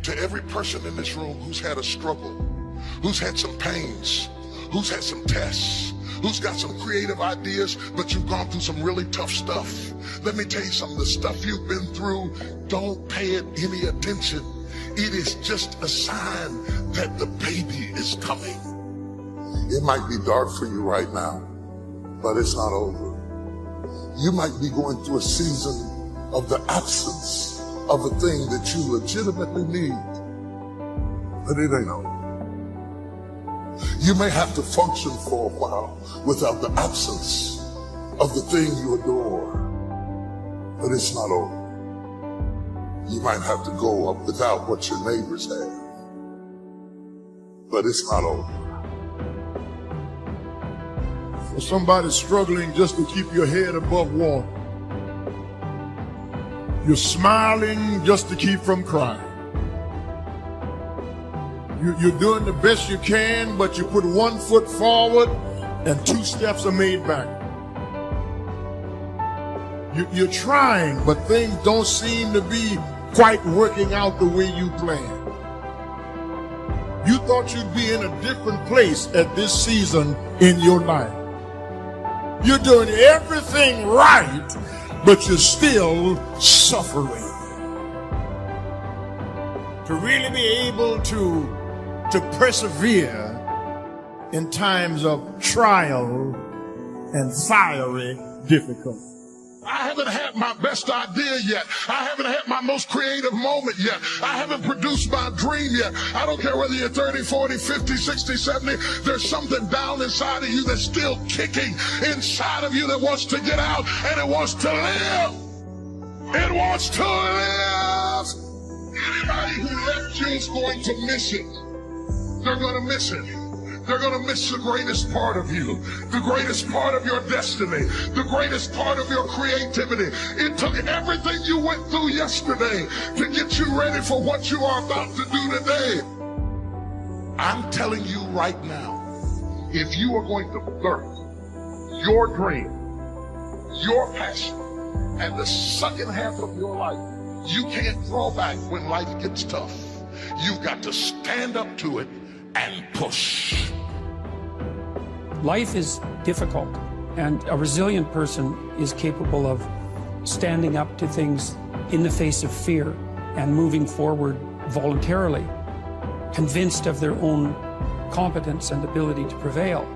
To every person in this room who's had a struggle, who's had some pains, who's had some tests, who's got some creative ideas, but you've gone through some really tough stuff. Let me tell you something, the stuff you've been through, don't pay it any attention. It is just a sign that the baby is coming. It might be dark for you right now, but it's not over. You might be going through a season of the absence of a thing that you legitimately need, but it ain't over. You may have to function for a while without the absence of the thing you adore, but it's not over. You might have to go up without what your neighbors have, but it's not over. For somebody struggling just to keep your head above water, you're smiling just to keep from crying. You're doing the best you can, but you put 1 foot forward and 2 steps are made back. You're trying, but things don't seem to be quite working out the way you planned. You thought you'd be in a different place at this season in your life. You're doing everything right, but you're still suffering. To really be able to persevere in times of trial and fiery difficulty. I haven't had my best idea yet. I haven't had my most creative moment yet. I haven't produced my dream yet. I don't care whether you're 30, 40, 50, 60, 70. There's something down inside of you that's still kicking inside of you that wants to get out, and it wants to live. It wants to live. Anybody who left you is going to miss it. They're going to miss it. They're going to miss the greatest part of you, the greatest part of your destiny, the greatest part of your creativity. It took everything you went through yesterday to get you ready for what you are about to do today. I'm telling you right now, if you are going to birth your dream, your passion, and the second half of your life, you can't draw back when life gets tough. You've got to stand up to it and push. Life is difficult, and a resilient person is capable of standing up to things in the face of fear and moving forward voluntarily, convinced of their own competence and ability to prevail.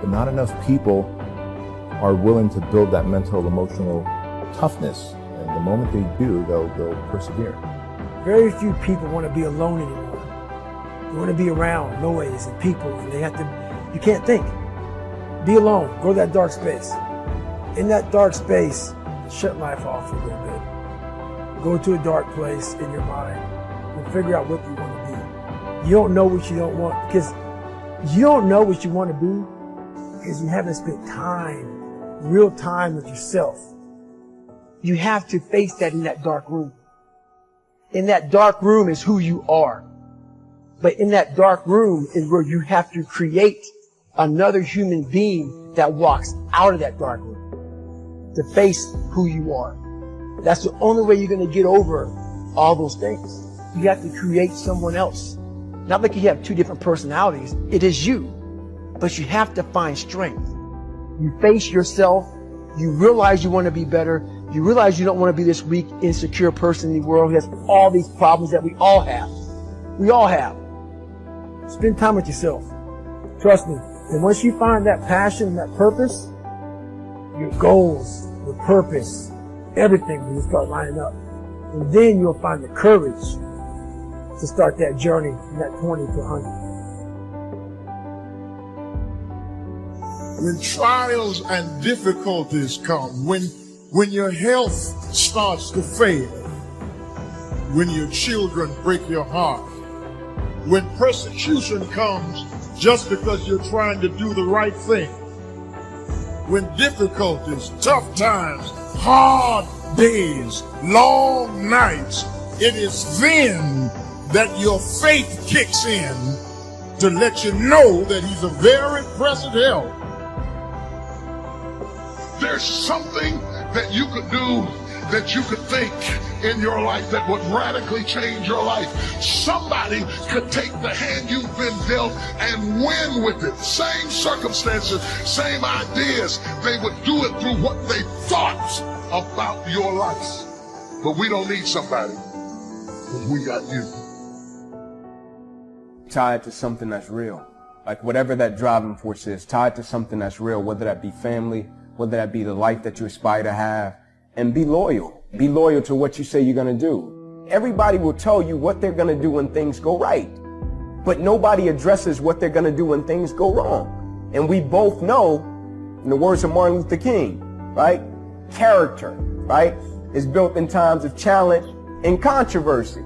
But not enough people are willing to build that mental, emotional toughness, and the moment they do, they'll persevere. Very few people want to be alone anymore. They want to be around noise and people, and you can't think. Be alone, go to that dark space. In that dark space, shut life off for a little bit. Go to a dark place in your mind and figure out what you want to be. You don't know what you don't want, because you don't know what you want to be because you haven't spent time, real time with yourself. You have to face that in that dark room. In that dark room is who you are. But in that dark room is where you have to create another human being that walks out of that dark room to face who you are. That's the only way you're going to get over all those things. You have to create someone else. Not like you have 2 different personalities. It is you. But you have to find strength. You face yourself. You realize you want to be better. You realize you don't want to be this weak, insecure person in the world who has all these problems that we all have. We all have. Spend time with yourself. Trust me. And once you find that passion and that purpose, your goals, your purpose, everything will start lining up. And then you'll find the courage to start that journey from that 20 to 100. When trials and difficulties come, when your health starts to fail, when your children break your heart, when persecution comes just because you're trying to do the right thing, when difficulties, tough times, hard days, long nights, it is then that your faith kicks in to let you know that he's a very present help. There's something that you could do that you could think in your life that would radically change your life. Somebody could take the hand you've been dealt and win with it. Same circumstances, same ideas. They would do it through what they thought about your life. But we don't need somebody, because we got you. Tie it to something that's real. Like whatever that driving force is, tie it to something that's real, whether that be family, whether that be the life that you aspire to have, and be loyal. Be loyal to what you say you're going to do. Everybody will tell you what they're going to do when things go right, but nobody addresses what they're going to do when things go wrong. And we both know, in the words of Martin Luther King, right? Character, right, is built in times of challenge and controversy.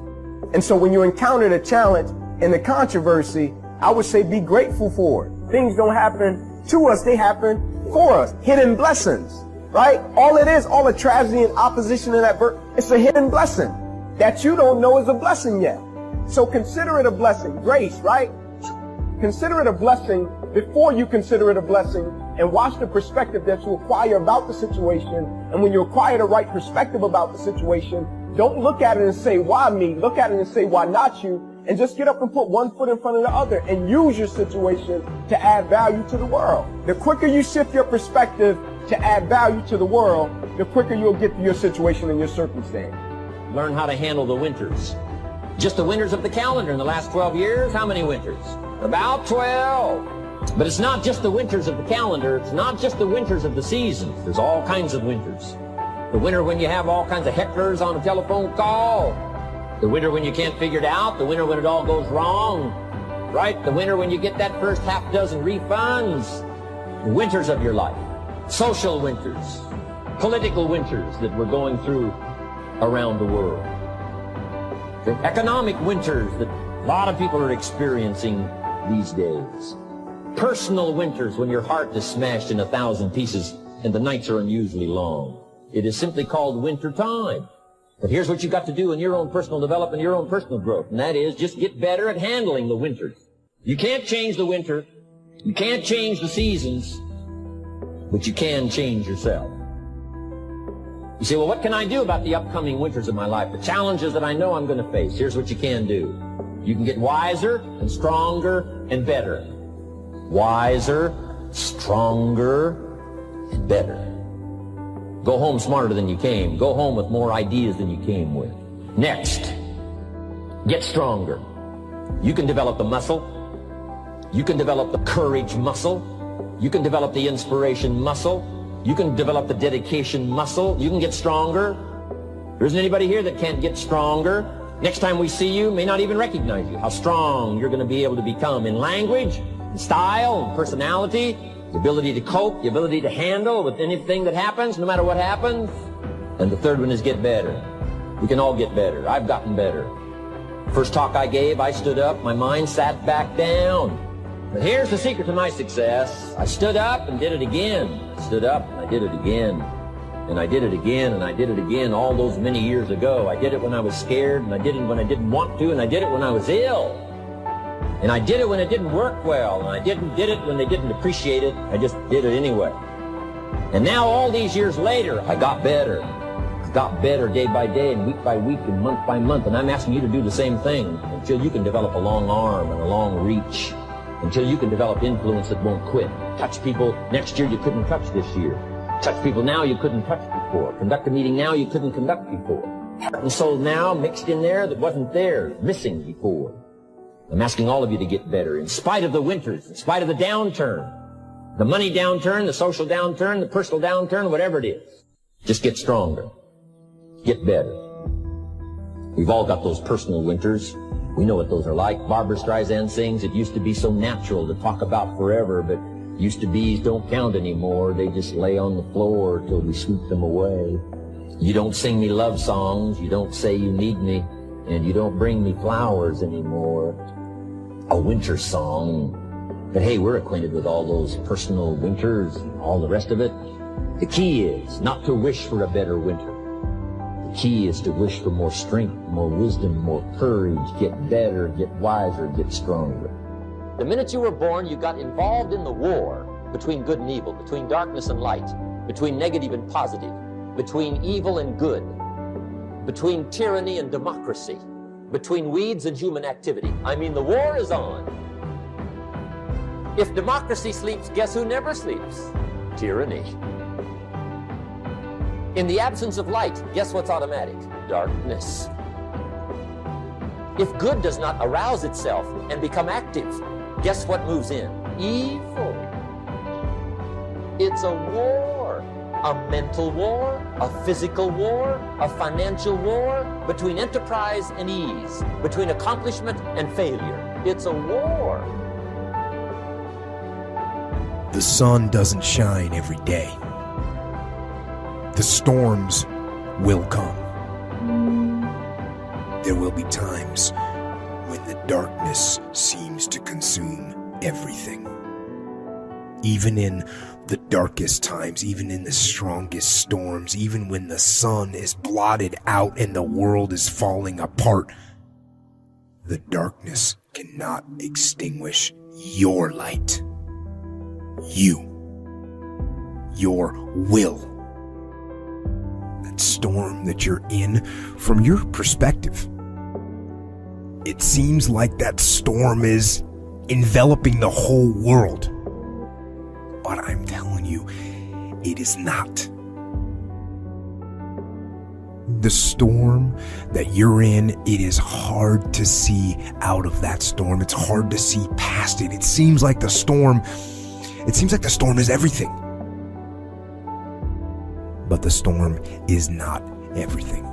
And so when you encounter the challenge and the controversy, I would say be grateful for it. Things don't happen to us, they happen for us. Hidden blessings, right? All it is, all the tragedy and opposition and adversity, it's a hidden blessing that you don't know is a blessing yet. So consider it a blessing. Grace, right? Consider it a blessing before you consider it a blessing, and watch the perspective that you acquire about the situation. And when you acquire the right perspective about the situation, don't look at it and say, why me? Look at it and say, why not you? And just get up and put one foot in front of the other and use your situation to add value to the world. The quicker you shift your perspective to add value to the world, the quicker you'll get to your situation and your circumstance. Learn how to handle the winters. Just the winters of the calendar in the last 12 years, how many winters? About 12. But it's not just the winters of the calendar, it's not just the winters of the seasons. There's all kinds of winters. The winter when you have all kinds of hecklers on a telephone call. The winter when you can't figure it out. The winter when it all goes wrong. Right? The winter when you get that first half dozen refunds. The winters of your life. Social winters. Political winters that we're going through around the world. The economic winters that a lot of people are experiencing these days. Personal winters when your heart is smashed in 1,000 pieces and the nights are unusually long. It is simply called winter time. But here's what you got to do in your own personal development, your own personal growth, and that is just get better at handling the winters. You can't change the winter, you can't change the seasons, but you can change yourself. You say, well, what can I do about the upcoming winters of my life, the challenges that I know I'm going to face? Here's what you can do. You can get wiser and stronger and better. Wiser, stronger, and better. Go home smarter than you came. Go home with more ideas than you came with. Next, get stronger. You can develop the muscle. You can develop the courage muscle. You can develop the inspiration muscle. You can develop the dedication muscle. You can get stronger. There isn't anybody here that can't get stronger. Next time we see you, may not even recognize you. How strong you're going to be able to become in language, in style, in personality, the ability to cope, the ability to handle with anything that happens, no matter what happens. And the third one is get better. We can all get better. I've gotten better. First talk I gave, I stood up, my mind sat back down. But here's the secret to my success. I stood up and did it again. I stood up and I did it again. And I did it again and I did it again all those many years ago. I did it when I was scared, and I did it when I didn't want to, and I did it when I was ill. And I did it when it didn't work well, and I did it when they didn't appreciate it. I just did it anyway. And now all these years later, I got better. I got better day by day and week by week and month by month. And I'm asking you to do the same thing until you can develop a long arm and a long reach. Until you can develop influence that won't quit. Touch people next year you couldn't touch this year. Touch people now you couldn't touch before. Conduct a meeting now you couldn't conduct before. Heart and soul now mixed in there that wasn't there, missing before. I'm asking all of you to get better in spite of the winters, in spite of the downturn. The money downturn, the social downturn, the personal downturn, whatever it is. Just get stronger. Get better. We've all got those personal winters. We know what those are like. Barbra Streisand sings, it used to be so natural to talk about forever, but used to be's don't count anymore. They just lay on the floor till we sweep them away. You don't sing me love songs, you don't say you need me, and you don't bring me flowers anymore. A winter song. But hey, we're acquainted with all those personal winters and all the rest of it. The key is not to wish for a better winter. The key is to wish for more strength, more wisdom, more courage, get better, get wiser, get stronger. The minute you were born, you got involved in the war between good and evil, between darkness and light, between negative and positive. between evil and good, between tyranny and democracy, between weeds and human activity. I mean, the war is on. If democracy sleeps, guess who never sleeps? Tyranny. In the absence of light, guess what's automatic? Darkness. If good does not arouse itself and become active, guess what moves in? Evil. It's a war, a mental war, a physical war, a financial war, between enterprise and ease, between accomplishment and failure. It's a war. The sun doesn't shine every day. The storms will come. There will be times when the darkness seems to consume everything. Even in the darkest times, even in the strongest storms, even when the sun is blotted out and the world is falling apart, the darkness cannot extinguish your light. You. Your will. That storm that you're in, from your perspective, it seems like that storm is enveloping the whole world. But I'm telling you, it is not. The storm that you're in, it is hard to see out of that storm. It's hard to see past it. It seems like the storm is everything. But the storm is not everything.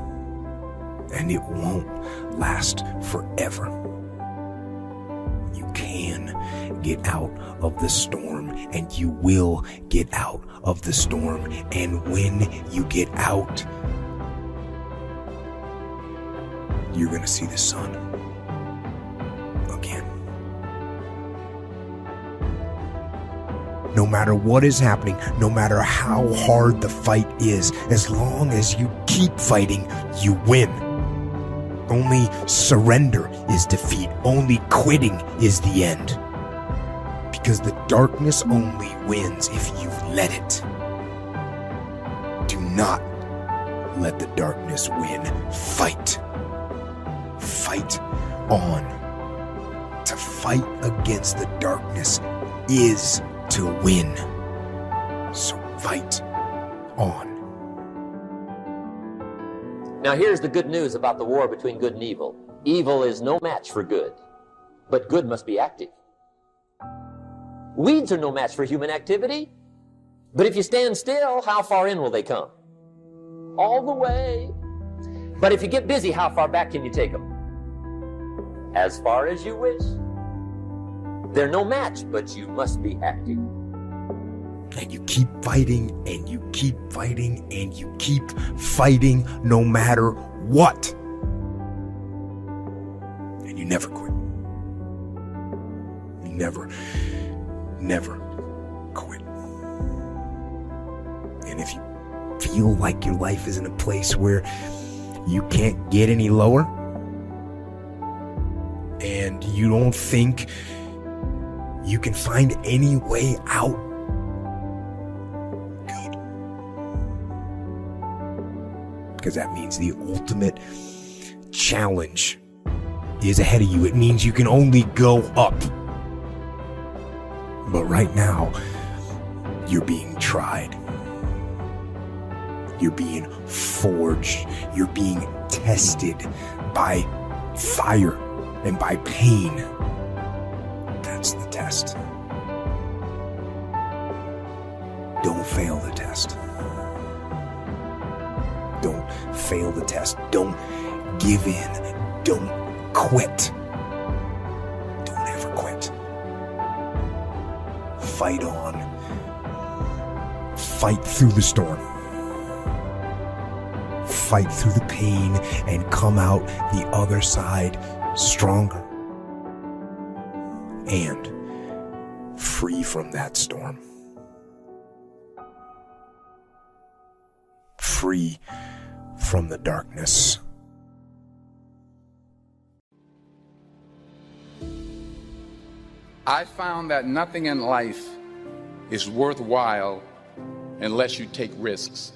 And it won't last forever. You can get out of the storm, and you will get out of the storm. And when you get out, you're going to see the sun again. No matter what is happening, no matter how hard the fight is, as long as you keep fighting, you win. Only surrender is defeat. Only quitting is the end. Because the darkness only wins if you let it. Do not let the darkness win. Fight. Fight on. To fight against the darkness is to win. So fight on. Now here's the good news about the war between good and evil. Evil is no match for good, but good must be active. Weeds are no match for human activity, but if you stand still, how far in will they come? All the way. But if you get busy, how far back can you take them? As far as you wish. They're no match, but you must be active. And you keep fighting, and you keep fighting, and you keep fighting no matter what. And you never quit. You never quit. And if you feel like your life is in a place where you can't get any lower, and you don't think you can find any way out, good. Because that means the ultimate challenge is ahead of you. It means you can only go up. But right now, you're being tried. You're being forged. You're being tested by fire and by pain. That's the test. Don't fail the test. Don't fail the test. Don't give in. Don't quit. Don't ever quit. Fight on. Fight through the storm. Fight through the pain and come out the other side stronger and free from that storm. Free from the darkness. I found that nothing in life is worthwhile unless you take risks.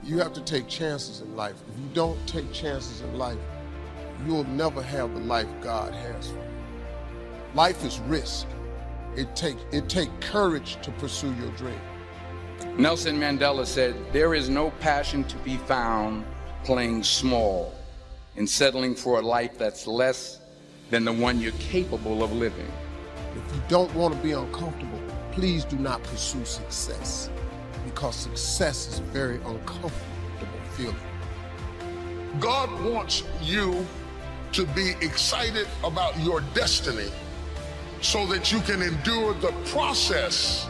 You have to take chances in life. If you don't take chances in life, you'll never have the life God has for you. Life is risk. It takes courage to pursue your dream. Nelson Mandela said, "There is no passion to be found playing small and settling for a life that's less than the one you're capable of living." If you don't want to be uncomfortable, please do not pursue success, because success is a very uncomfortable feeling. God wants you to be excited about your destiny so that you can endure the process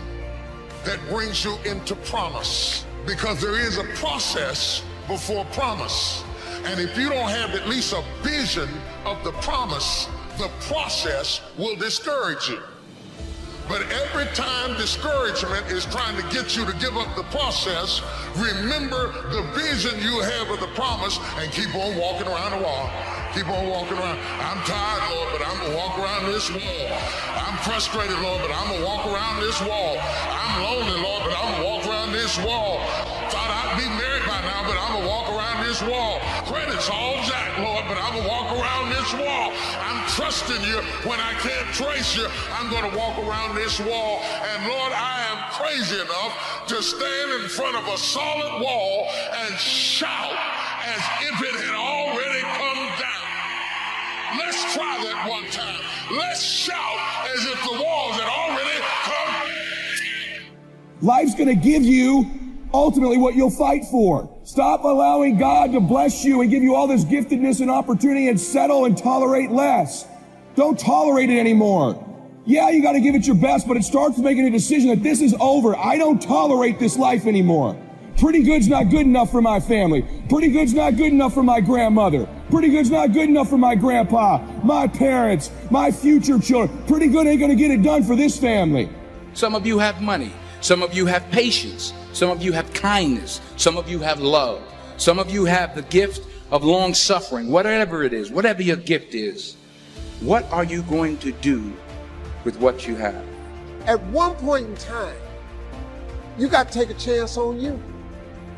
that brings you into promise, because there is a process before promise. And if you don't have at least a vision of the promise, the process will discourage you. But every time discouragement is trying to get you to give up the process, remember the vision you have of the promise and keep on walking around the wall. Keep on walking around. I'm tired, Lord, but I'm going to walk around this wall. I'm frustrated, Lord, but I'm going to walk around this wall. I'm lonely, Lord, but I'm going to walk around this wall. Thought I'd be married by now, but I'm going to walk around this wall. Credit's all jacked, Lord, but I'm going to walk around this wall. I'm trusting you when I can't trace you. I'm going to walk around this wall. And Lord, I am crazy enough to stand in front of a solid wall and shout as if it had already come down. Let's try that one time. Let's shout as if the walls had already come down. Life's going to give you ultimately what you'll fight for. Stop allowing God to bless you and give you all this giftedness and opportunity and settle and tolerate less. Don't tolerate it anymore. Yeah, you got to give it your best, but it starts with making a decision that this is over. I don't tolerate this life anymore. Pretty good's not good enough for my family. Pretty good's not good enough for my grandmother. Pretty good's not good enough for my grandpa, my parents, my future children. Pretty good ain't going to get it done for this family. Some of you have money. Some of you have patience. Some of you have kindness. Some of you have love. Some of you have the gift of long suffering. Whatever it is, whatever your gift is, what are you going to do with what you have? At one point in time, you got to take a chance on you.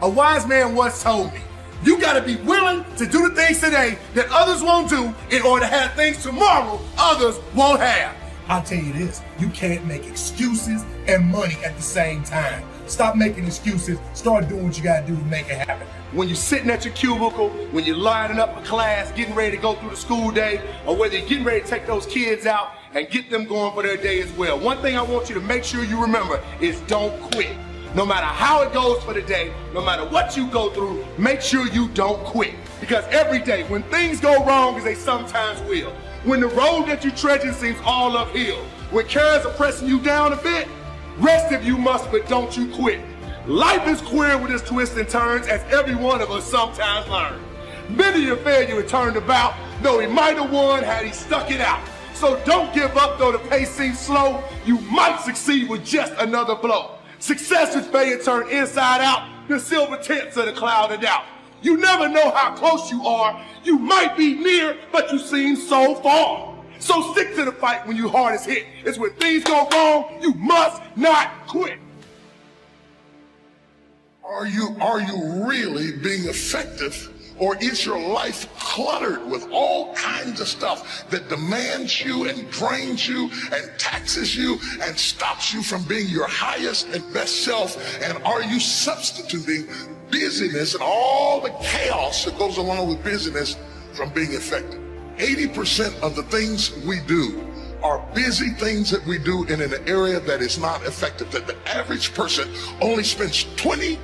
A wise man once told me, you got to be willing to do the things today that others won't do in order to have things tomorrow others won't have. I'll tell you this, you can't make excuses and money at the same time. Stop making excuses, start doing what you got to do to make it happen. When you're sitting at your cubicle, when you're lining up for class, getting ready to go through the school day, or whether you're getting ready to take those kids out and get them going for their day as well. One thing I want you to make sure you remember is don't quit. No matter how it goes for the day, no matter what you go through, make sure you don't quit. Because every day, when things go wrong, as they sometimes will, when the road that you're treading seems all uphill, when cares are pressing you down a bit, rest if you must, but don't you quit. Life is queer with its twists and turns, as every one of us sometimes learn. Many a failure had turned about, though he might have won had he stuck it out. So don't give up, though the pace seems slow. You might succeed with just another blow. Success is failure turned inside out, the silver tints of the cloud of doubt. You never know how close you are. You might be near, but you seem so far. So stick to the fight when you hardest hit. It's when things go wrong, you must not quit. Are you really being effective, or is your life cluttered with all kinds of stuff that demands you and drains you and taxes you and stops you from being your highest and best self? And are you substituting busyness and all the chaos that goes along with busyness from being effective? 80% of the things we do are busy things that we do in an area that is not effective, that the average person only spends 20%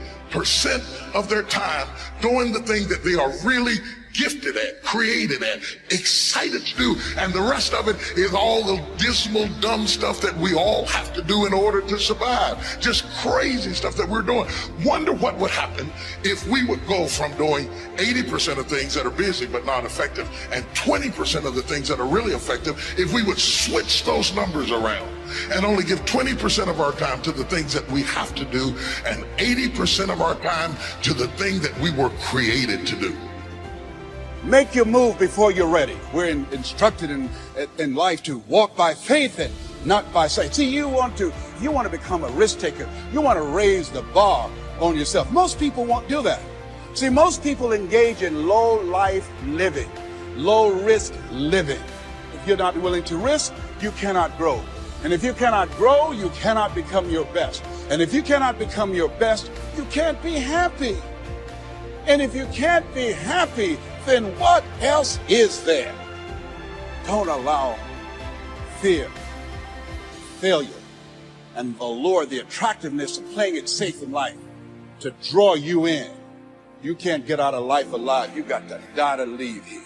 of their time doing the thing that they are really gifted at, created at, excited to do, and the rest of it is all the dismal, dumb stuff that we all have to do in order to survive. Just crazy stuff that we're doing. Wonder what would happen if we would go from doing 80% of things that are busy but not effective, and 20% of the things that are really effective, if we would switch those numbers around and only give 20% of our time to the things that we have to do and 80% of our time to the thing that we were created to do. Make your move before you're ready. We're instructed in life to walk by faith and not by sight. See, you want to become a risk taker. You want to raise the bar on yourself. Most people won't do that. See, most people engage in low life living, low risk living. If you're not willing to risk, you cannot grow. And if you cannot grow, you cannot become your best. And if you cannot become your best, you can't be happy. And if you can't be happy, then what else is there? Don't allow fear, failure, and the allure, the attractiveness of playing it safe in life to draw you in. You can't get out of life alive. You got to die to leave here.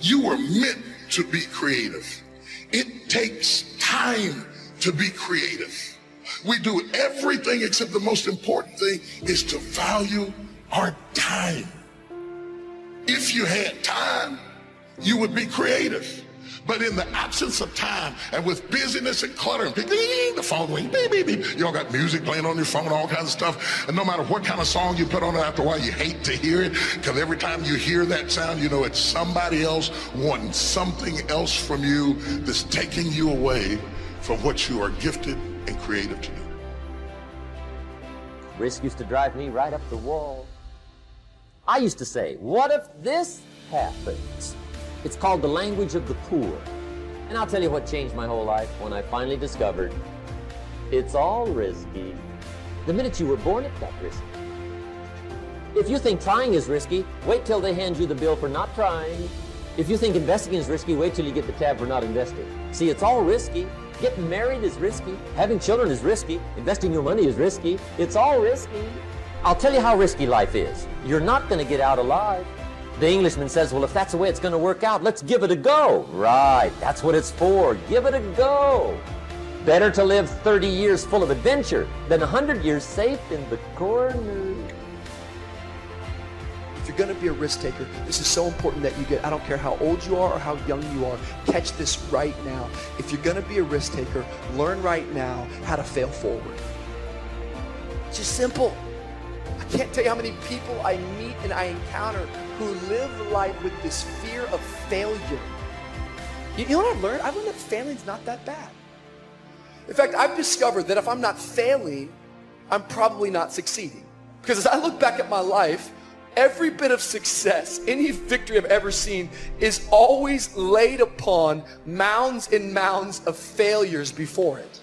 You were meant to be creative. It takes time to be creative. We do everything except the most important thing is to value our time. If you had time, you would be creative. But in the absence of time and with busyness and clutter and the phone ring, beep, beep, beep. You all got music playing on your phone, all kinds of stuff. And no matter what kind of song you put on it, after a while you hate to hear it, because every time you hear that sound, you know it's somebody else wanting something else from you that's taking you away from what you are gifted and creative to do. Risk used to drive me right up the wall. I used to say, what if this happens? It's called the language of the poor. And I'll tell you what changed my whole life when I finally discovered it's all risky. The minute you were born, it got risky. If you think trying is risky, wait till they hand you the bill for not trying. If you think investing is risky, wait till you get the tab for not investing. See, it's all risky. Getting married is risky. Having children is risky. Investing your money is risky. It's all risky. I'll tell you how risky life is. You're not going to get out alive. The Englishman says, well, if that's the way it's going to work out, let's give it a go. Right, that's what it's for. Give it a go. Better to live 30 years full of adventure than 100 years safe in the corner. If you're going to be a risk taker, this is so important that you get, I don't care how old you are or how young you are, catch this right now. If you're going to be a risk taker, learn right now how to fail forward. It's just simple. I can't tell you how many people I meet and I encounter who live life with this fear of failure. You know what I've learned? I've learned that failing's not that bad. In fact, I've discovered that if I'm not failing, I'm probably not succeeding. Because as I look back at my life, every bit of success, any victory I've ever seen is always laid upon mounds and mounds of failures before it.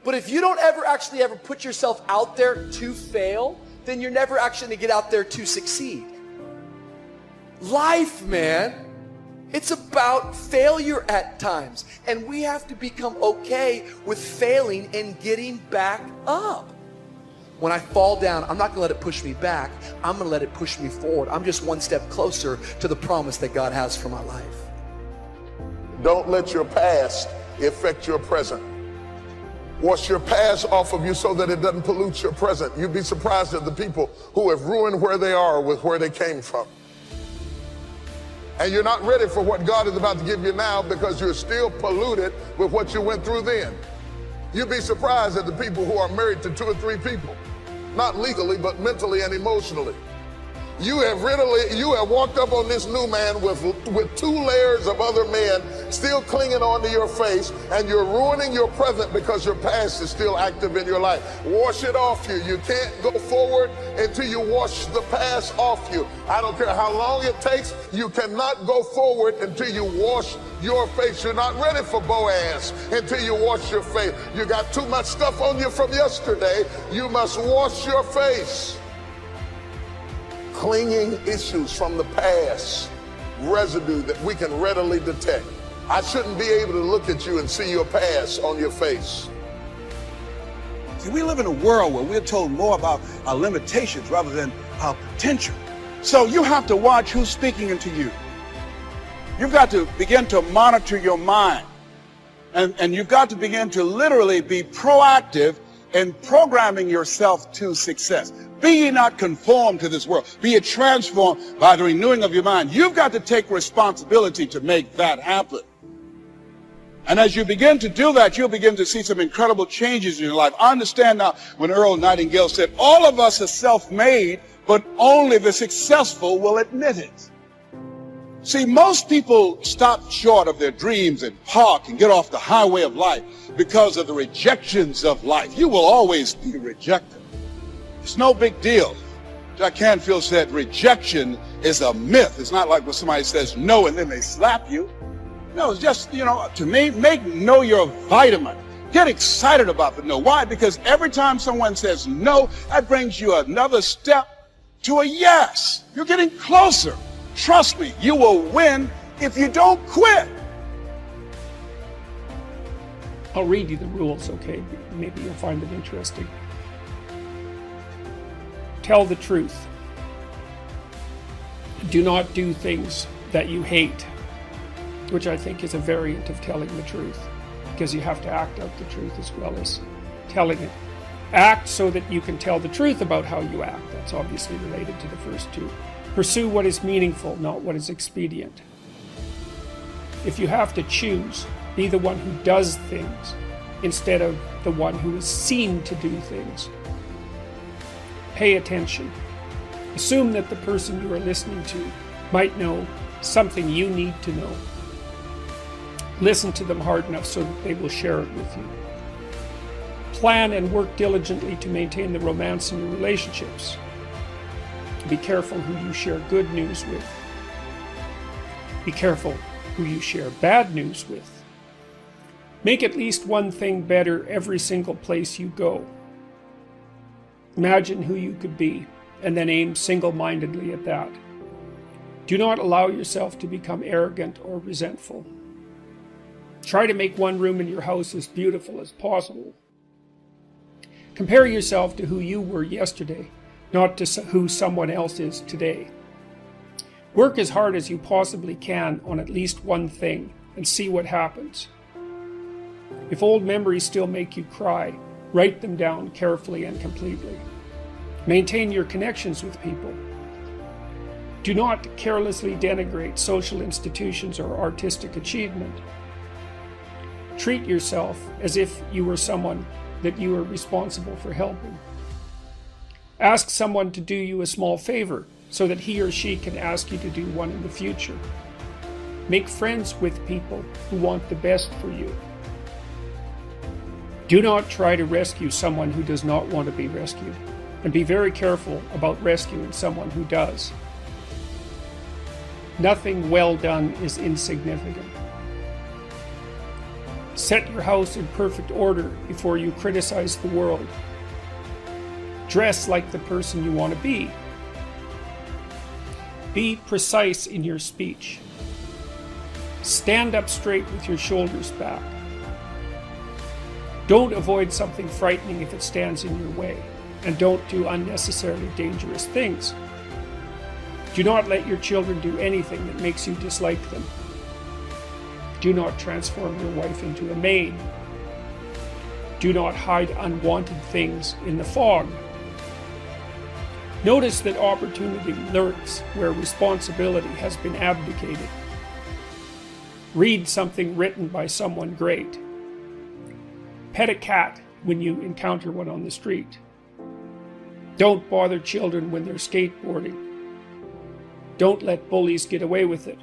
But if you don't ever put yourself out there to fail, then you're never actually going to get out there to succeed. Life, man, it's about failure at times. And we have to become okay with failing and getting back up. When I fall down, I'm not going to let it push me back. I'm going to let it push me forward. I'm just one step closer to the promise that God has for my life. Don't let your past affect your present. Wash your past off of you so that it doesn't pollute your present. You'd be surprised at the people who have ruined where they are with where they came from. And you're not ready for what God is about to give you now because you're still polluted with what you went through then. You'd be surprised at the people who are married to 2 or 3 people, not legally, but mentally and emotionally. You have walked up on this new man with 2 layers of other men still clinging onto your face, and you're ruining your present because your past is still active in your life. Wash it off you. You can't go forward until you wash the past off you. I don't care how long it takes, you cannot go forward until you wash your face. You're not ready for Boaz until you wash your face. You got too much stuff on you from yesterday. You must wash your face. Clinging issues from the past, residue that we can readily detect. I shouldn't be able to look at you and see your past on your face. See, we live in a world where we're told more about our limitations rather than our potential. So you have to watch who's speaking into you. You've got to begin to monitor your mind. And you've got to begin to literally be proactive in programming yourself to success. Be ye not conformed to this world. Be ye transformed by the renewing of your mind. You've got to take responsibility to make that happen. And as you begin to do that, you'll begin to see some incredible changes in your life. I understand now when Earl Nightingale said, all of us are self-made, but only the successful will admit it. See, most people stop short of their dreams and park and get off the highway of life because of the rejections of life. You will always be rejected. It's no big deal. Jack Canfield said rejection is a myth. It's not like when somebody says no and then they slap you. No, it's just, to me, make no your vitamin. Get excited about the no. Why? Because every time someone says no, that brings you another step to a yes. You're getting closer. Trust me, you will win if you don't quit. I'll read you the rules, okay? Maybe you'll find them interesting. Tell the truth. Do not do things that you hate, which I think is a variant of telling the truth, because you have to act out the truth as well as telling it. Act so that you can tell the truth about how you act. That's obviously related to the first two. Pursue what is meaningful, not what is expedient. If you have to choose, be the one who does things instead of the one who is seen to do things. Pay attention. Assume that the person you are listening to might know something you need to know. Listen to them hard enough so that they will share it with you. Plan and work diligently to maintain the romance in your relationships. Be careful who you share good news with. Be careful who you share bad news with. Make at least one thing better every single place you go. Imagine who you could be, and then aim single-mindedly at that. Do not allow yourself to become arrogant or resentful. Try to make one room in your house as beautiful as possible. Compare yourself to who you were yesterday, not to who someone else is today. Work as hard as you possibly can on at least one thing and see what happens. If old memories still make you cry, write them down carefully and completely. Maintain your connections with people. Do not carelessly denigrate social institutions or artistic achievement. Treat yourself as if you were someone that you are responsible for helping. Ask someone to do you a small favor so that he or she can ask you to do one in the future. Make friends with people who want the best for you. Do not try to rescue someone who does not want to be rescued, and be very careful about rescuing someone who does. Nothing well done is insignificant. Set your house in perfect order before you criticize the world. Dress like the person you want to be. Be precise in your speech. Stand up straight with your shoulders back. Don't avoid something frightening if it stands in your way, and don't do unnecessarily dangerous things. Do not let your children do anything that makes you dislike them. Do not transform your wife into a maid. Do not hide unwanted things in the fog. Notice that opportunity lurks where responsibility has been abdicated. Read something written by someone great. Pet a cat when you encounter one on the street. Don't bother children when they're skateboarding. Don't let bullies get away with it.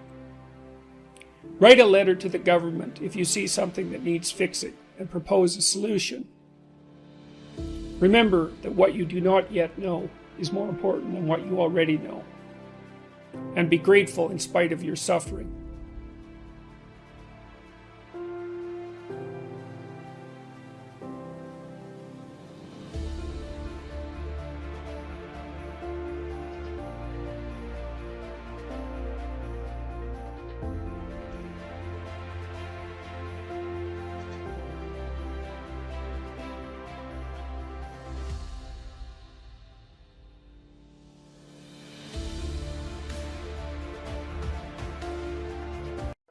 Write a letter to the government if you see something that needs fixing and propose a solution. Remember that what you do not yet know is more important than what you already know. And be grateful in spite of your suffering.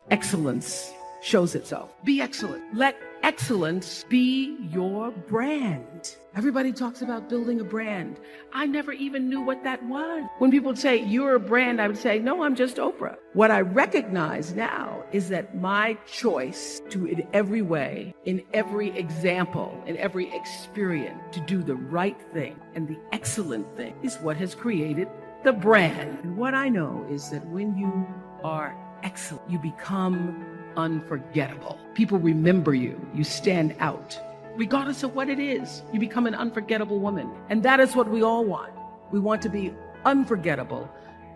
Excellence shows itself. Be excellent. Let excellence be your brand. Everybody talks about building a brand. I never even knew what that was. When people say, you're a brand, I would say, no, I'm just Oprah. What I recognize now is that my choice to, in every way, in every example, in every experience, to do the right thing and the excellent thing is what has created the brand. And what I know is that when you are excellent, you become unforgettable. People remember you. You stand out. regardless of what it is, you become an unforgettable woman. And that is what we all want. We want to be unforgettable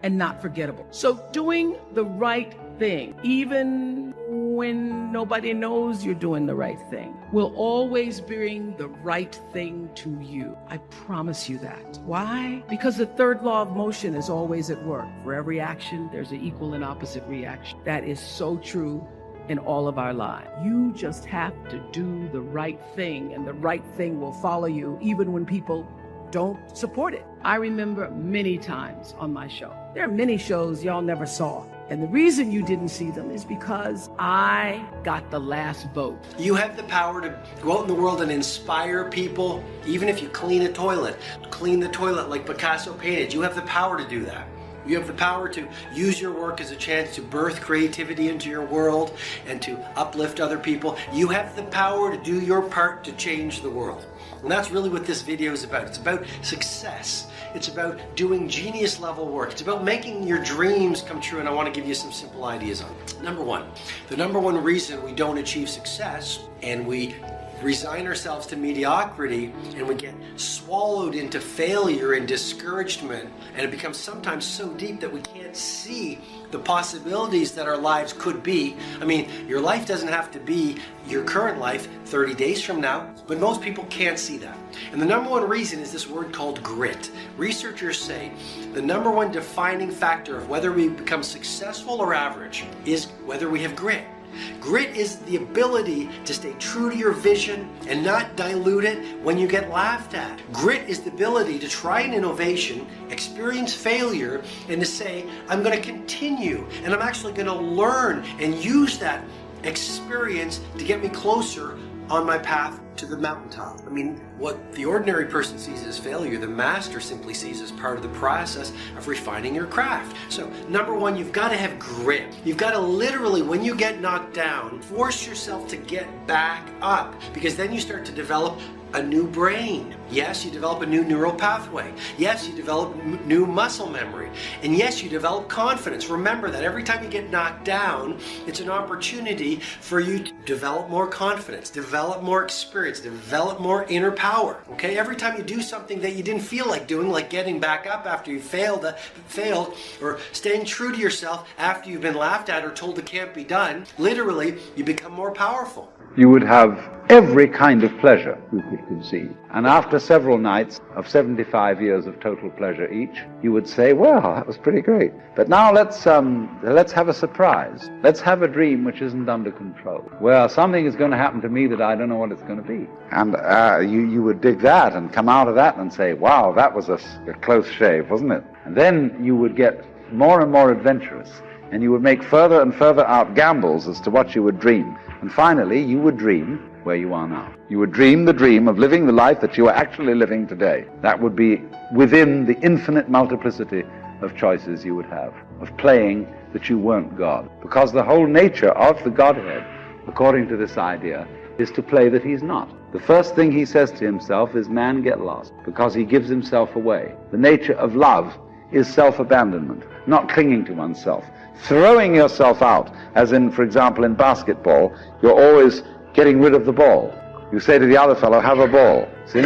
and not forgettable. So doing the right thing, even when nobody knows you're doing the right thing, will always bring the right thing to you. I promise you that. Why? Because the third law of motion is always at work. For every action, there's an equal and opposite reaction. That is so true in all of our lives. You just have to do the right thing, and the right thing will follow you even when people don't support it. I remember many times on my show. There are many shows y'all never saw. And the reason you didn't see them is because I got the last vote. You have the power to go out in the world and inspire people, even if you clean a toilet. Clean the toilet like Picasso painted. You have the power to do that. You have the power to use your work as a chance to birth creativity into your world and to uplift other people. You have the power to do your part to change the world. And that's really what this video is about. It's about success. It's about doing genius level work. It's about making your dreams come true, and I want to give you some simple ideas on it. Number one, the number one reason we don't achieve success and we resign ourselves to mediocrity and we get swallowed into failure and discouragement, and it becomes sometimes so deep that we can't see the possibilities that our lives could be. I mean, your life doesn't have to be your current life 30 days from now, but most people can't see that. And the number one reason is this word called grit. Researchers say the number one defining factor of whether we become successful or average is whether we have grit. Grit is the ability to stay true to your vision and not dilute it when you get laughed at. Grit is the ability to try an innovation, experience failure, and to say, I'm going to continue, and I'm actually going to learn and use that experience to get me closer on my path to the mountaintop. I mean, what the ordinary person sees as failure, the master simply sees as part of the process of refining your craft. So, number one, you've got to have grit. You've got to literally, when you get knocked down, force yourself to get back up, because then you start to develop a new brain. Yes, you develop a new neural pathway. Yes, you develop new muscle memory. And yes, you develop confidence. Remember that every time you get knocked down, it's an opportunity for you to develop more confidence, develop more experience, develop more inner power. Okay? Every time you do something that you didn't feel like doing, like getting back up after you failed, or staying true to yourself after you've been laughed at or told it can't be done, literally, you become more powerful. You would have every kind of pleasure you could conceive. And after several nights of 75 years of total pleasure each, you would say, well, that was pretty great. But now let's have a surprise. Let's have a dream which isn't under control. Well, something is going to happen to me that I don't know what it's going to be. And you would dig that and come out of that and say, wow, that was a close shave, wasn't it? And then you would get more and more adventurous, and you would make further and further out gambles as to what you would dream. And finally, you would dream where you are now. You would dream the dream of living the life that you are actually living today. That would be within the infinite multiplicity of choices you would have, of playing that you weren't God. Because the whole nature of the Godhead, according to this idea, is to play that he's not. The first thing he says to himself is, man, get lost, because he gives himself away. The nature of love is self-abandonment, not clinging to oneself. Throwing yourself out, as in, for example, in basketball, you're always getting rid of the ball. You say to the other fellow, have a ball, see?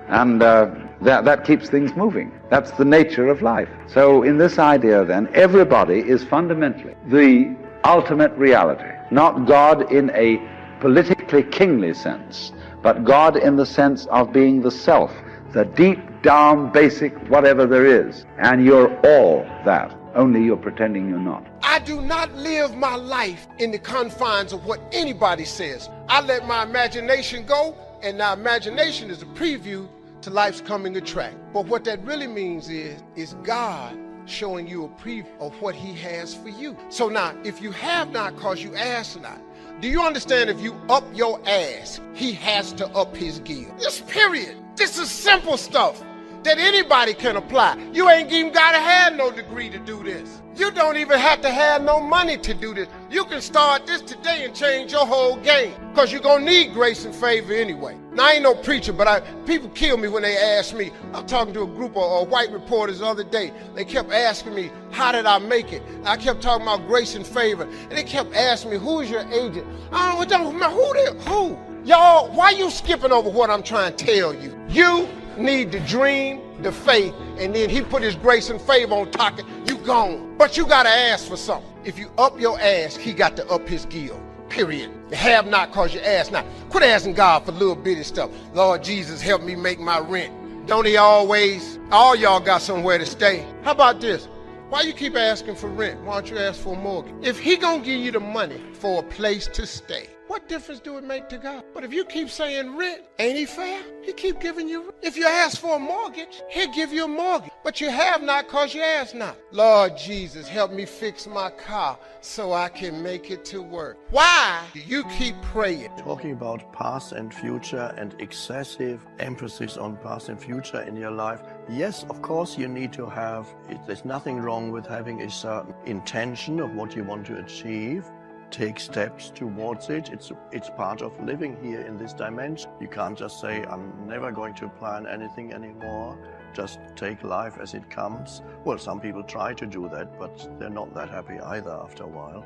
And that keeps things moving. That's the nature of life. So in this idea, then, everybody is fundamentally the ultimate reality. Not God in a politically kingly sense, but God in the sense of being the self, the deep down basic whatever there is. And you're all that. Only you're pretending you're not. I do not live my life in the confines of what anybody says. I let my imagination go, and now imagination is a preview to life's coming a track. But what that really means is God showing you a preview of what he has for you. So now, if you have not because you ask not, do you understand if you up your ass, he has to up his gear? Just period. This is simple stuff that anybody can apply. You ain't even gotta have no degree to do this. You don't even have to have no money to do this. You can start this today and change your whole game, because you're gonna need grace and favor anyway. Now, I ain't no preacher, but people kill me when they ask me. I'm talking to a group of white reporters the other day. They kept asking me, how did I make it? I kept talking about grace and favor, and they kept asking me, who's your agent? I don't know, who? Y'all, why you skipping over what I'm trying to tell you? You need the dream, the faith, and then he put his grace and favor on top of it, you gone. But you gotta ask for something. If you up your ass, he got to up his gill. Period. You have not cause you ask not. Quit asking God for little bitty stuff. Lord Jesus, help me make my rent. Don't he always? All y'all got somewhere to stay. How about this? Why you keep asking for rent? Why don't you ask for a mortgage? If he gonna give you the money for a place to stay, what difference do it make to God? But if you keep saying rent, ain't he fair? He keep giving you rent. If you ask for a mortgage, he'll give you a mortgage. But you have not cause you ask not. Lord Jesus, help me fix my car so I can make it to work. Why do you keep praying? Talking about past and future and excessive emphasis on past and future in your life. Yes, of course you need to have, there's nothing wrong with having a certain intention of what you want to achieve. Take steps towards it. It's part of living here in this dimension. You can't just say, I'm never going to plan anything anymore. Just take life as it comes. Well, some people try to do that, but they're not that happy either after a while.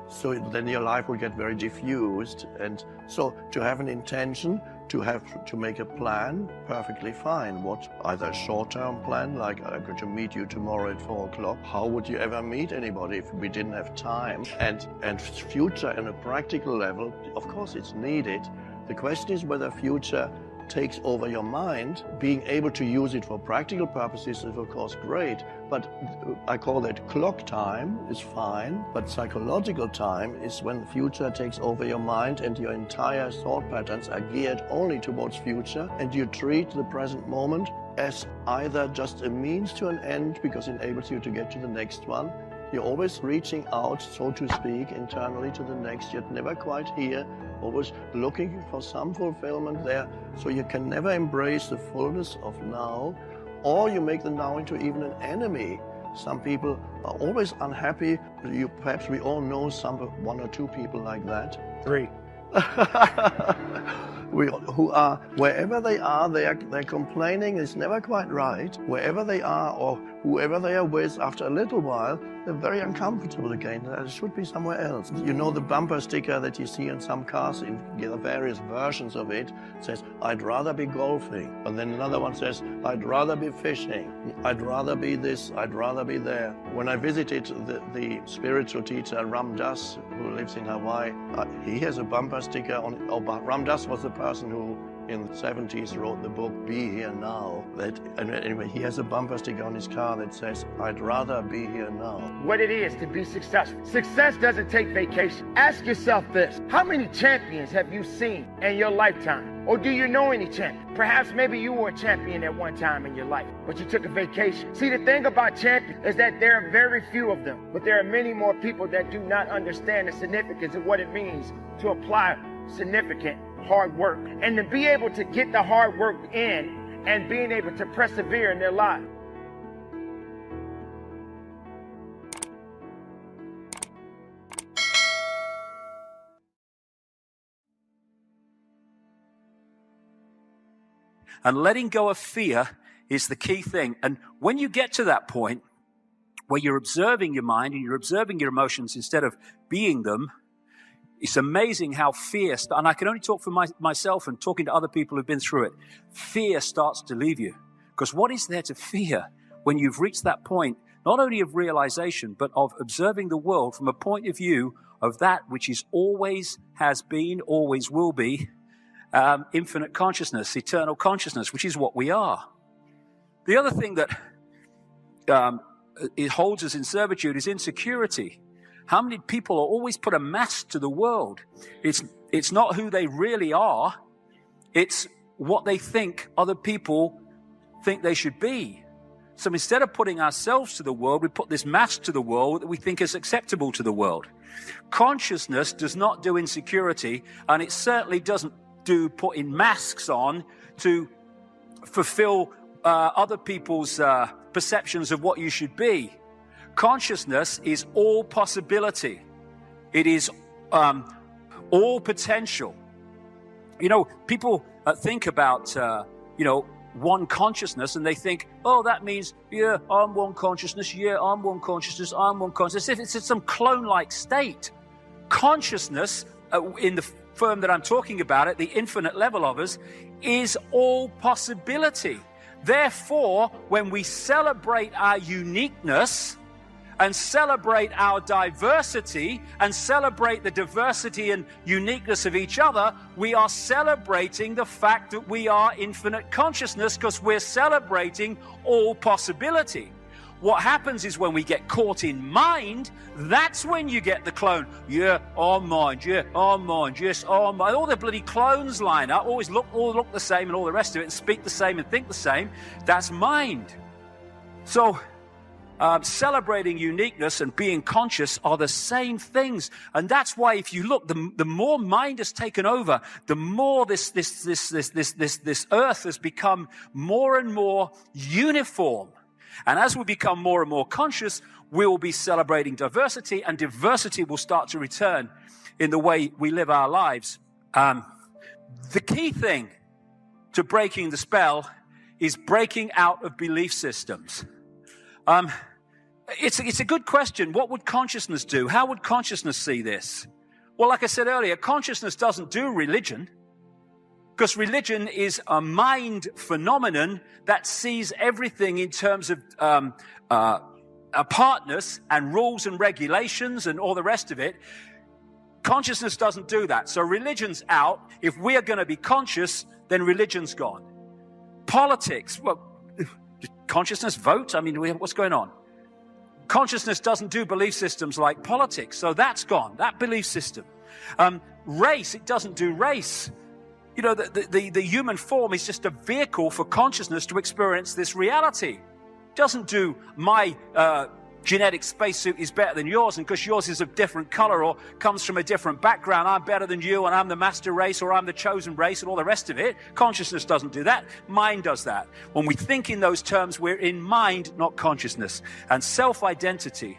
So then your life will get very diffused. And so to have an intention, to make a plan, perfectly fine. What, either a short-term plan, like I'm going to meet you tomorrow at 4 o'clock. How would you ever meet anybody if we didn't have time? And future on a practical level, of course it's needed. The question is whether future takes over your mind. Being able to use it for practical purposes is of course great, but I call that clock time is fine, but psychological time is when the future takes over your mind and your entire thought patterns are geared only towards future, and you treat the present moment as either just a means to an end because it enables you to get to the next one. You're always reaching out, so to speak, internally to the next, yet never quite here, always looking for some fulfillment there, so you can never embrace the fullness of now, or you make the now into even an enemy. Some people are always unhappy. Perhaps we all know one or two people like that. 3. Who are, wherever they are, they're complaining. It's never quite right. Wherever they are or whoever they are with, after a little while, they're very uncomfortable again. It should be somewhere else. You know the bumper sticker that you see in some cars, in the various versions of it, says, I'd rather be golfing. And then another one says, I'd rather be fishing. I'd rather be this, I'd rather be there. When I visited the spiritual teacher, Ram Dass, who lives in Hawaii, he has a bumper sticker on, Ram Dass was the person who in the 70s wrote the book Be Here Now. Anyway, he has a bumper sticker on his car that says, I'd rather be here now. What it is to be successful. Success doesn't take vacation. Ask yourself this: how many champions have you seen in your lifetime? Or do you know any champions? Perhaps maybe you were a champion at one time in your life, but you took a vacation. See, the thing about champions is that there are very few of them, but there are many more people that do not understand the significance of what it means to apply significant hard work, and to be able to get the hard work in and being able to persevere in their lives. And letting go of fear is the key thing. And when you get to that point where you're observing your mind and you're observing your emotions instead of being them, it's amazing how fear, and I can only talk for myself and talking to other people who've been through it, fear starts to leave you. Because what is there to fear when you've reached that point, not only of realization, but of observing the world from a point of view of that which is always has been, always will be, infinite consciousness, eternal consciousness, which is what we are. The other thing that it holds us in servitude is insecurity. How many people are always put a mask to the world? It's not who they really are. It's what they think other people think they should be. So instead of putting ourselves to the world, we put this mask to the world that we think is acceptable to the world. Consciousness does not do insecurity, and it certainly doesn't do putting masks on to fulfill other people's perceptions of what you should be. Consciousness is all possibility. It is all potential. You know, people think about, one consciousness, and they think, oh, that means, yeah, I'm one consciousness, yeah, I'm one consciousness, I'm one consciousness. If it's some clone-like state, consciousness, in the firm that I'm talking about at the infinite level of us is all possibility. Therefore, when we celebrate our uniqueness and celebrate our diversity and celebrate the diversity and uniqueness of each other, we are celebrating the fact that we are infinite consciousness, because we're celebrating all possibility. What happens is when we get caught in mind, that's when you get the clone. Yeah, our mind, yes, our mind. All the bloody clones line up, all look the same and all the rest of it, and speak the same and think the same. That's mind. So, celebrating uniqueness and being conscious are the same things. And that's why if you look, the more mind has taken over, the more this earth has become more and more uniform. And as we become more and more conscious, we will be celebrating diversity, and diversity will start to return in the way we live our lives. The key thing to breaking the spell is breaking out of belief systems. It's a good question. What would consciousness do? How would consciousness see this? Well, like I said earlier, consciousness doesn't do religion, because religion is a mind phenomenon that sees everything in terms of apartness and rules and regulations and all the rest of it. Consciousness doesn't do that. So religion's out. If we are going to be conscious, then religion's gone. Politics, well, consciousness vote? I mean, what's going on? Consciousness doesn't do belief systems like politics, so that's gone, that belief system. Race, it doesn't do race. You know, the human form is just a vehicle for consciousness to experience this reality. It doesn't do my genetic spacesuit is better than yours, and because yours is of different color or comes from a different background, I'm better than you, and I'm the master race, or I'm the chosen race, and all the rest of it. Consciousness doesn't do that. Mind does that. When we think in those terms, we're in mind, not consciousness. And self-identity.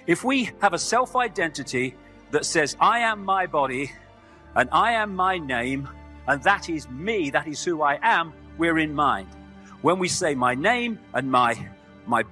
If we have a self-identity that says, I am my body, and I am my name, and that is me, that is who I am, we're in mind. When we say my name and my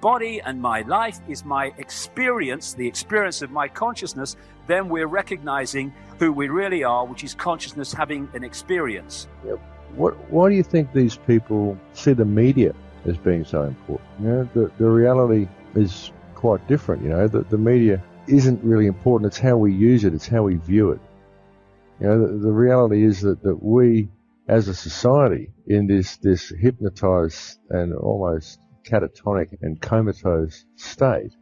body and my life is my experience, the experience of my consciousness, then we're recognizing who we really are, which is consciousness having an experience. Yep. Why do you think these people see the media as being so important? You know, the reality is quite different. You know, the media isn't really important. It's how we use it. It's how we view it. You know, the reality is that we, as a society, in this hypnotized and almost catatonic and comatose state,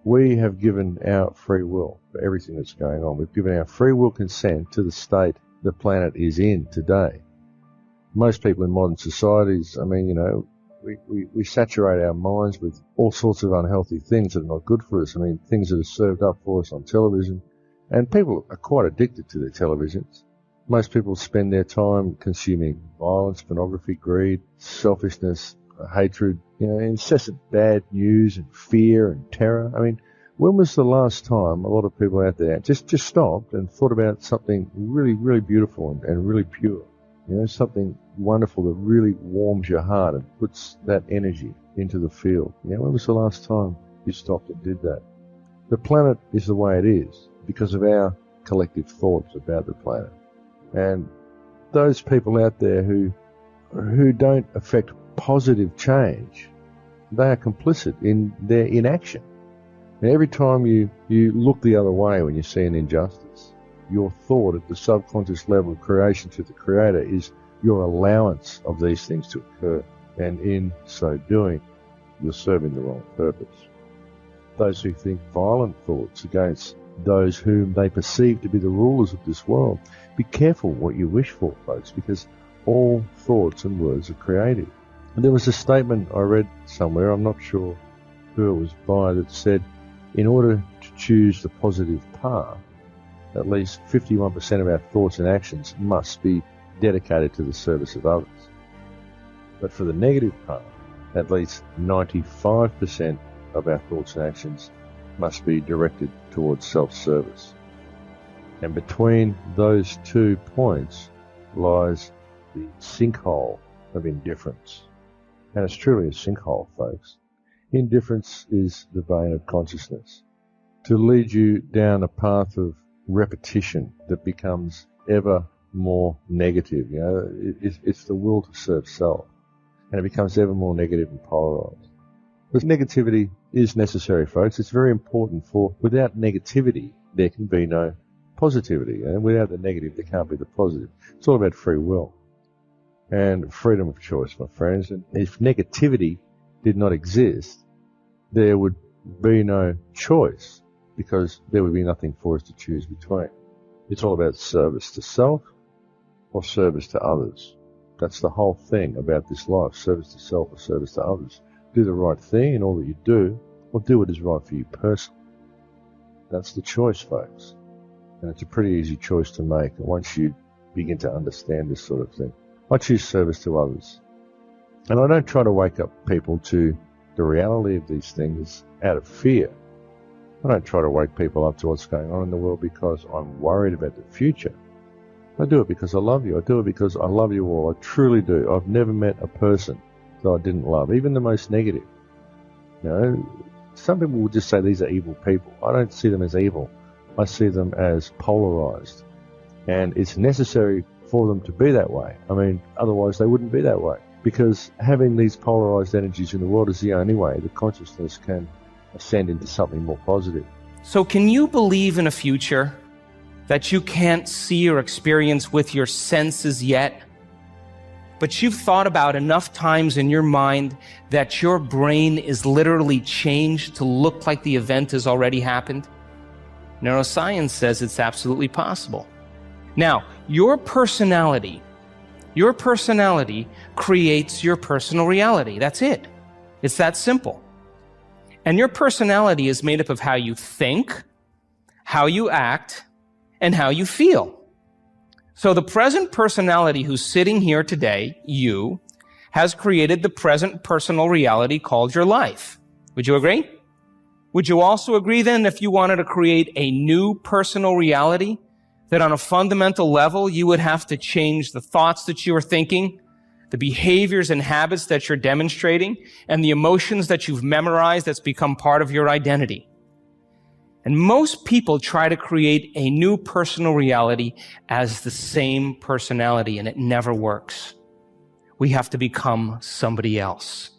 we have given our free will for everything that's going on. We've given our free will consent to the state the planet is in today. Most people in modern societies, I mean, you know, we saturate our minds with all sorts of unhealthy things that are not good for us. I mean, things that are served up for us on television. And people are quite addicted to their televisions. Most people spend their time consuming violence, pornography, greed, selfishness, hatred, you know, incessant bad news and fear and terror. I mean, when was the last time a lot of people out there just stopped and thought about something really, really beautiful and really pure? You know, something wonderful that really warms your heart and puts that energy into the field. You know, when was the last time you stopped and did that? The planet is the way it is because of our collective thoughts about the planet. And those people out there who don't affect positive change, they are complicit in their inaction. And every time you look the other way when you see an injustice, your thought at the subconscious level of creation to the Creator is your allowance of these things to occur. And in so doing, you're serving the wrong purpose. Those who think violent thoughts against those whom they perceive to be the rulers of this world, be careful what you wish for, folks, because all thoughts and words are creative. And there was a statement I read somewhere, I'm not sure who it was by, that said, in order to choose the positive path, at least 51% of our thoughts and actions must be dedicated to the service of others. But for the negative path, at least 95% of our thoughts and actions must be directed towards self-service. And between those 2 points lies the sinkhole of indifference. And it's truly a sinkhole, folks. Indifference is the vein of consciousness. To lead you down a path of repetition that becomes ever more negative. You know, it's the will to serve self, and it becomes ever more negative and polarized. Because negativity is necessary, folks. It's very important, for without negativity, there can be no positivity. And without the negative, there can't be the positive. It's all about free will and freedom of choice, my friends. And if negativity did not exist, there would be no choice, because there would be nothing for us to choose between. It's all about service to self or service to others. That's the whole thing about this life, service to self or service to others. Do the right thing in all that you do, or do what is right for you personally. That's the choice, folks. And it's a pretty easy choice to make once you begin to understand this sort of thing. I choose service to others. And I don't try to wake up people to the reality of these things out of fear. I don't try to wake people up to what's going on in the world because I'm worried about the future. I do it because I love you. I do it because I love you all. I truly do. I've never met a person that I didn't love, even the most negative. You know, some people will just say these are evil people. I don't see them as evil. I see them as polarized. And it's necessary for them to be that way. I mean, otherwise they wouldn't be that way. Because having these polarized energies in the world is the only way that consciousness can ascend into something more positive. So can you believe in a future that you can't see or experience with your senses yet, but you've thought about enough times in your mind that your brain is literally changed to look like the event has already happened? Neuroscience says it's absolutely possible. Now, your personality creates your personal reality. That's it. It's that simple. And your personality is made up of how you think, how you act, and how you feel. So the present personality who's sitting here today, you, has created the present personal reality called your life. Would you agree? Would you also agree then, if you wanted to create a new personal reality, that on a fundamental level you would have to change the thoughts that you are thinking, the behaviors and habits that you're demonstrating, and the emotions that you've memorized that's become part of your identity? And most people try to create a new personal reality as the same personality, and it never works. We have to become somebody else.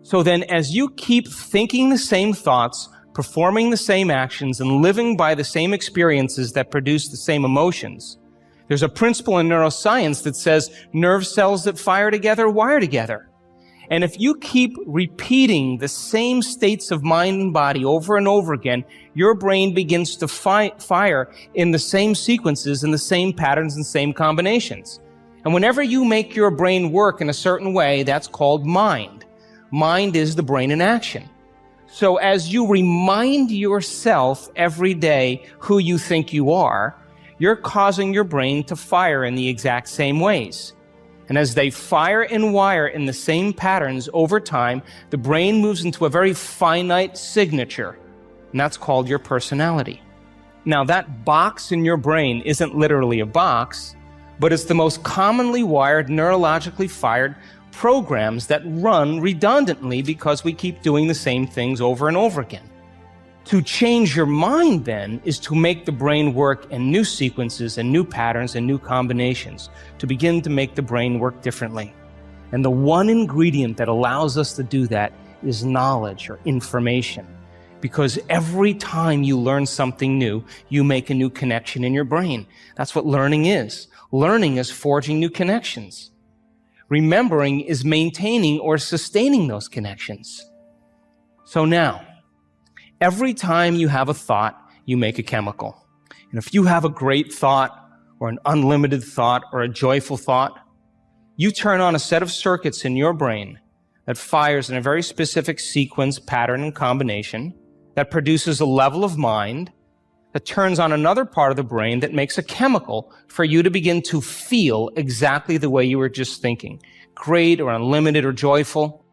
So then, as you keep thinking the same thoughts, performing the same actions, and living by the same experiences that produce the same emotions, there's a principle in neuroscience that says nerve cells that fire together wire together. And if you keep repeating the same states of mind and body over and over again, your brain begins to fire in the same sequences, in the same patterns and same combinations. And whenever you make your brain work in a certain way, that's called mind. Mind is the brain in action. So as you remind yourself every day who you think you are, you're causing your brain to fire in the exact same ways. And as they fire and wire in the same patterns over time, the brain moves into a very finite signature, and that's called your personality. Now, that box in your brain isn't literally a box, but it's the most commonly wired, neurologically fired programs that run redundantly because we keep doing the same things over and over again. To change your mind, then, is to make the brain work in new sequences and new patterns and new combinations, to begin to make the brain work differently. And the one ingredient that allows us to do that is knowledge or information. Because every time you learn something new, you make a new connection in your brain. That's what learning is. Learning is forging new connections. Remembering is maintaining or sustaining those connections. So now, every time you have a thought, you make a chemical. And if you have a great thought, or an unlimited thought, or a joyful thought, you turn on a set of circuits in your brain that fires in a very specific sequence, pattern, and combination that produces a level of mind that turns on another part of the brain that makes a chemical for you to begin to feel exactly the way you were just thinking. Great or unlimited or joyful.